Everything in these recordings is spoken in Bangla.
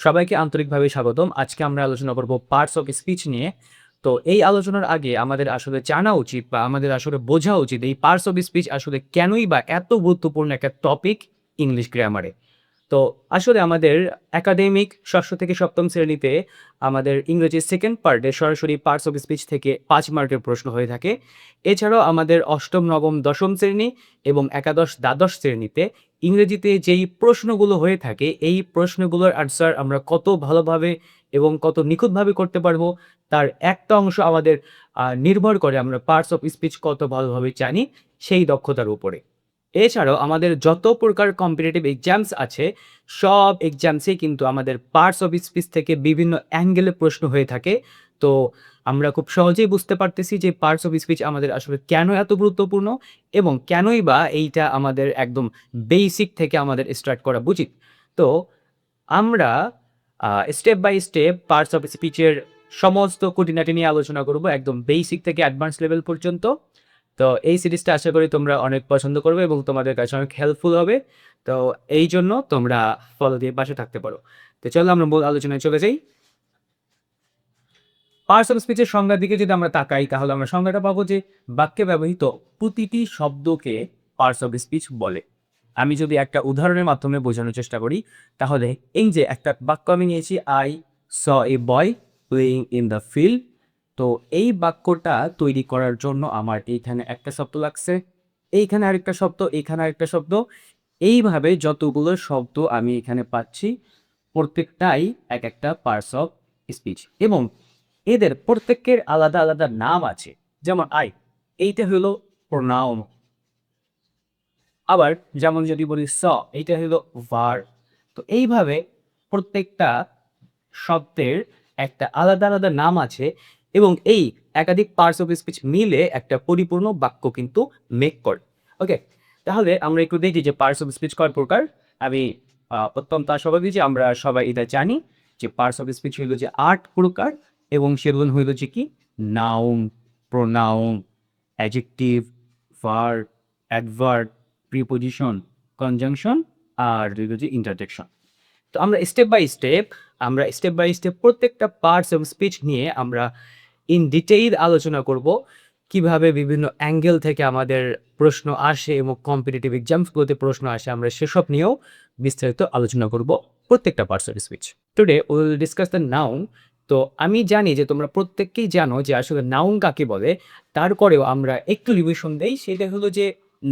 সবাইকে আন্তরিকভাবে স্বাগতম। আজকে আমরা আলোচনা করব পার্টস অফ স্পিচ নিয়ে। তো এই আলোচনার আগে আমাদের আসলে জানা উচিত বা আমাদের আসলে বোঝা উচিত এই পার্টস অফ স্পিচ আসলে কেনই বা এত গুরুত্বপূর্ণ একটা টপিক ইংলিশ গ্রামারে। তো আসলে আমাদের একাডেমিক ষষ্ঠ থেকে সপ্তম শ্রেণীতে আমাদের ইংরেজি সেকেন্ড পার্টে সরাসরি পার্টস অফ স্পিচ থেকে ৫ মার্কের প্রশ্ন হয়ে থাকে। এছাড়াও আমাদের অষ্টম, নবম, দশম শ্রেণী এবং একাদশ, দ্বাদশ শ্রেণীতে ইংরেজিতে যেই প্রশ্নগুলো হয়ে থাকে, এই প্রশ্নগুলোর আনসার আমরা কত ভালোভাবে এবং কত নিখুঁতভাবে করতে পারবো, তার একটা অংশ আমাদের নির্ভর করে আমরা পার্টস অফ স্পিচ কত ভালোভাবে জানি, সেই দক্ষতার উপরে। এছাড়াও আমাদের যত প্রকার কম্পিটিটিভ এক্সামস আছে, সব এক্সামসেই কিন্তু আমাদের পার্টস অফ স্পিচ থেকে বিভিন্ন অ্যাঙ্গেলে প্রশ্ন হয়ে থাকে। তো আমরা খুব সহজেই বুঝতে পারতেছি যে পার্টস অফ স্পিচ আমাদের আসলে কেন এত গুরুত্বপূর্ণ এবং কেনই বা এইটা আমাদের একদম বেসিক থেকে আমাদের স্টার্ট করা উচিত। তো আমরা step by step parts of স্পিচের সমস্ত খুঁটিনাটি নিয়ে আলোচনা করব একদম বেসিক থেকে অ্যাডভান্স লেভেল পর্যন্ত। তো এই সিরিজটা আশা করি তোমরা অনেক পছন্দ করবে এবং তোমাদের কাছে অনেক হেল্পফুল হবে। তো এই জন্য তোমরা ফলো দিয়ে পাশে থাকতে পারো। তো চলো আমরা মূল আলোচনায় চলে যাই। পার্টস অফ স্পিচের সংজ্ঞার দিকে যদি আমরা তাকাই, তাহলে আমরা সংজ্ঞাটা পাবো যে বাক্যে ব্যবহৃত প্রতিটি শব্দকে পার্টস অফ স্পিচ বলে। আমি যদি একটা উদাহরণের মাধ্যমে বোঝানোর চেষ্টা করি, তাহলে এই যে একটা বাক্য আমি নিয়েছি, I saw A boy playing in the field. তো এই বাক্যটা তৈরি করার জন্য আমার এইখানে একটা শব্দ লাগছে, এইখানে আরেকটা শব্দ, এইখানে আরেকটা শব্দ, এইভাবে যতগুলো শব্দ আমি এখানে পাচ্ছি প্রত্যেকটাই এক একটা পার্টস অফ স্পিচ এবং এদের প্রত্যেকের আলাদা আলাদা নাম আছে। যেমন আই, এইটা হলো প্রোনাউন। আবার যেমন যদি বলি স, এইটা হলো ভার্ব। তো এইভাবে প্রত্যেকটা শব্দের একটা আলাদা আলাদা নাম আছে এবং এই একাধিক পার্টস অফ স্পিচ মিলে একটা পরিপূর্ণ বাক্য কিন্তু মেক করে। ওকে, তাহলে আমরা একটু দেখি যে পার্টস অফ স্পিচ কয় প্রকার। আমি অত্যন্ত আশাবাদী যে আমরা সবাই এটা জানি যে পার্টস অফ স্পিচ হইল যে ৮ প্রকার এবং সেগুলো হইল যে কি, noun, pronoun, adjective, verb, adverb, preposition, conjunction আর হইল যে ইন্টারজেকশন। তো আমরা স্টেপ বাই স্টেপ প্রত্যেকটা পার্টস অফ স্পিচ নিয়ে আমরা ইন ডিটেইল আলোচনা করব, কিভাবে বিভিন্ন অ্যাঙ্গেল থেকে আমাদের প্রশ্ন আসে এবং কম্পিটিটিভ এক্সামসগুলোতে প্রশ্ন আসে, আমরা সেসব নিয়েও বিস্তারিত আলোচনা করব প্রত্যেকটা parts of speech. Today will discuss the noun. তো আমি জানি যে তোমরা প্রত্যেককেই জানো যে আসলে নাউন কাকে বলে, তারপরেও আমরা একটু রিভিশন দেই। সেটা হলো যে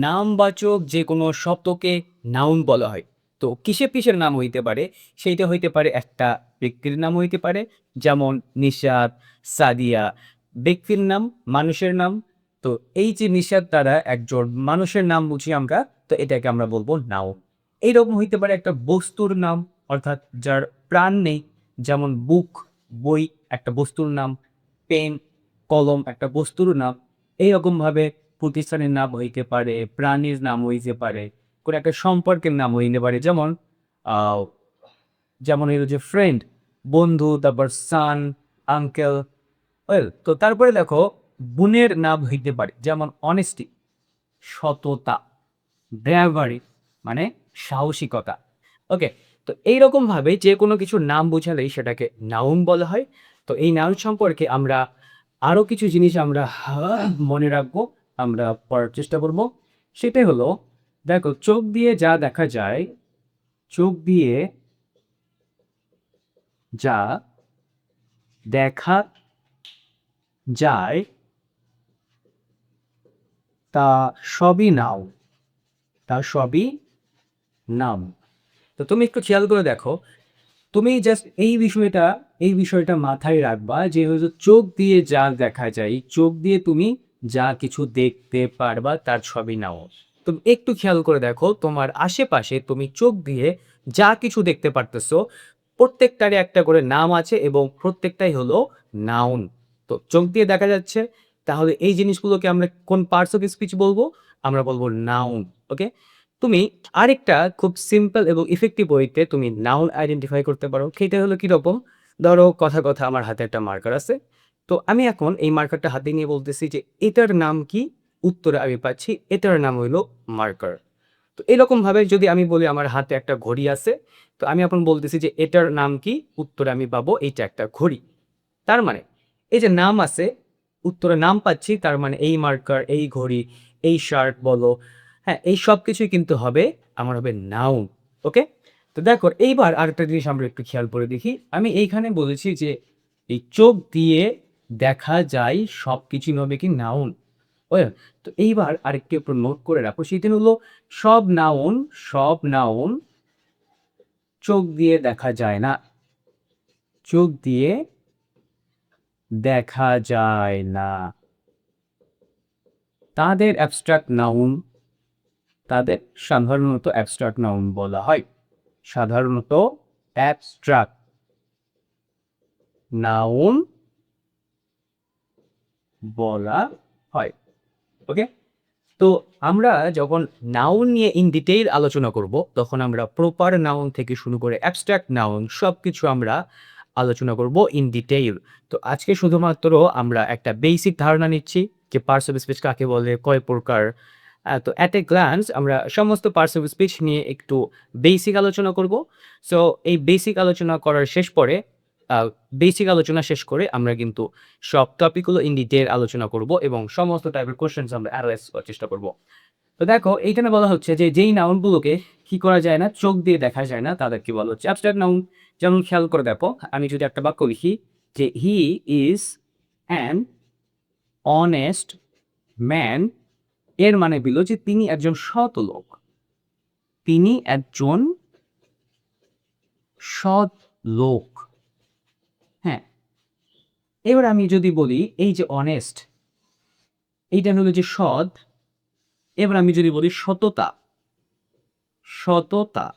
নামবাচক যে কোনো শব্দকে নাউন বলা হয়। তো কিসের নাম হইতে পারে? সেইটা হইতে পারে একটা ব্যক্তির নাম হইতে পারে, যেমন নিশাত, সাদিয়া। ব্যক্তির নাম, মানুষের নাম। তো এই যে নিশাত দ্বারা একজন মানুষের নাম বুঝি আমরা, তো এটাকে আমরা বলবো নাউন। এইরকম হইতে পারে একটা বস্তুর নাম, অর্থাৎ যার প্রাণ নেই, যেমন বুক, বই একটা বস্তুর নাম, পেন, কলম একটা বস্তুর নাম। এইরকমভাবে প্রতিষ্ঠানের নাম হইতে পারে, প্রাণীর নাম হইতে পারে, কোনো একটা সম্পর্কের নাম হইতে পারে, যেমন আহ, যেমন হইল যে ফ্রেন্ড, বন্ধু, তারপর সান, আঙ্কেল। ওয়েল, তো তারপরে দেখো গুণের নাম হইতে পারে, যেমন অনেস্টি, সততা, ব্রেভারি মানে সাহসিকতা। ওকে, তো এইরকম ভাবে যে কোনো কিছুর নাম বোঝালেই সেটাকে নাউন বলা হয়। তো এই নাউন সম্পর্কে আমরা আরো কিছু জিনিস আমরা মনে রাখবো, আমরা পড়ার চেষ্টা করব। সেটাই হলো, দেখো চোখ দিয়ে যা দেখা যায়, চোখ দিয়ে যা দেখা যায় তা সবই নাউন, তা সবই নাউন। তো তুমি একটু খেয়াল করে দেখো, তুমি জাস্ট এই বিষয়টা মাথায় রাখবা যে হয়তো চোখ দিয়ে যা দেখা যায়, চোখ দিয়ে তুমি যা কিছু দেখতে পারবা তার সবই নাও। তুমি একটু খেয়াল করে দেখো তোমার আশেপাশে তুমি চোখ দিয়ে যা কিছু দেখতে পারতেছো, প্রত্যেকটারই একটা করে নাম আছে এবং প্রত্যেকটাই হলো নাউন। তো চোখ দিয়ে দেখা যাচ্ছে, তাহলে এই জিনিসগুলোকে আমরা কোন পার্টস অফ স্পিচ বলবো? আমরা বলবো নাউন। ওকে, তুমি আরেকটা খুব সিম্পল এবং ইফেক্টিভ ওয়েতে তুমি নাউন আইডেন্টিফাই করতে পারো। সেটা হলো কিরকম, ধরো কথা আমার হাতে একটা মার্কার আছে। তো আমি এখন এই মার্কারটা হাতে নিয়ে বলতেছি যে এটার নাম কি, উত্তরে আমি পাচ্ছি এটার নাম হইলো মার্কার। তো এরকম ভাবে যদি আমি বলি আমার হাতে একটা ঘড়ি আছে, তো আমি এখন বলতেছি যে এটার নাম কি? উত্তরে আমি পাবো এইটা একটা ঘড়ি। তার মানে এই যে নাম আছে, উত্তরে নাম পাচ্ছি, তার মানে এই মার্কার, এই ঘড়ি, এই শার্ট বলো, হ্যাঁ, এই সবকিছুই কিন্তু হবে আমার হবে নাউন। ওকে? তো দেখো এইবার আরেকটা জিনিস আমরা একটু খেয়াল করে দেখি। আমি এইখানে বলেছি যে এই চোখ দিয়ে দেখা যায় সবকিছুই হবে কি নাউন। ওকে? তো এইবার আরেকটু একটু নোট করে রাখো। সেটা হলো সব নাউন চোখ দিয়ে দেখা যায় না। চোখ দিয়ে দেখা যায় না। তাদের অ্যাবস্ট্রাক্ট নাউন, তাদের সাধারণত অ্যাবস্ট্রাক্ট নাউন বলা হয়। সাধারণত অ্যাবস্ট্রাক্ট নাউন বলা হয়। ওকে? তো আমরা যখন নাউন নিয়ে ইন ডিটেইল আলোচনা করব, তখন আমরা প্রপার নাউন থেকে শুরু করে অ্যাবস্ট্রাক্ট নাউন সবকিছু আমরা আলোচনা করব ইন ডিটেইল। তো আজকে শুধুমাত্র আমরা একটা বেসিক ধারণা নিচ্ছি যে পার্টস অফ স্পিচ কাকে বলে, কয় প্রকার। তো এট এ গ্ল্যান্স আমরা সমস্ত পার্টস অফ স্পিচ নিয়ে একটু বেসিক আলোচনা করব। সো এই বেসিক আলোচনা করার শেষ পরে বেসিক আলোচনা শেষ করে আমরা কিন্তু সব টপিকগুলো ইন ডিটেইল আলোচনা করব এবং সমস্ত টাইপের কোয়েশ্চেনস আমরা অ্যানালাইজ করার চেষ্টা করব। তো দেখো এইখানে বলা হচ্ছে যে যেই নাউনগুলোকে কি করা যায় না, চোখ দিয়ে দেখা যায় না, তাদের কি বলা হচ্ছে অ্যাবস্ট্রাক্ট নাউন। যেমন খেয়াল করে দেখো, আমি যদি একটা বাক্য লিখি যে he is an honest man, এর মানে হলো যে তিনি একজন সৎ লোক। তিনি একজন সৎ লোক। হ্যাঁ, এবার আমি যদি বলি এই যে অনেস্ট, এইটা হলো যে সৎ। এবার আমি যদি বলি সততা, সততা,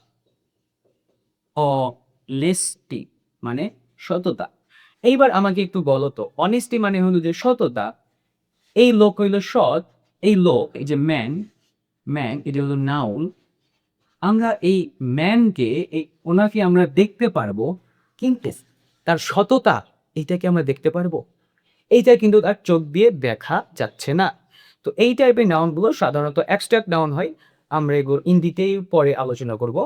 অনেস্টি মানে সততা। এইবার আমাকে একটু বলো তো, অনেস্টি মানে হলো যে সততা, এই লোক হইল সৎ, এই লোক এই যে ম্যান, ম্যান এটা হলো নাউন। আমরা এই ম্যানকে এই ওনাকে আমরা দেখতে পারবো, কিন্তু তার সততা এইটাকে আমরা দেখতে পারবো? এইটা কিন্তু তার চোখ দিয়ে দেখা যাচ্ছে না। তো এই টাইপের নাউনগুলো সাধারণত অ্যাবস্ট্রাক্ট নাউন হয়। আমরা এগুলো ইন ডিটেইল পরে আলোচনা করব।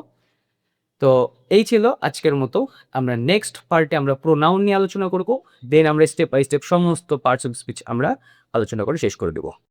তো এই ছিল আজকের মতো। আমরা নেক্সট পার্টে আমরা প্রোনাউন নিয়ে আলোচনা করব। দেন আমরা স্টেপ বাই স্টেপ সমস্ত পার্টস অফ স্পিচ আমরা আলোচনা করে শেষ করে দেব।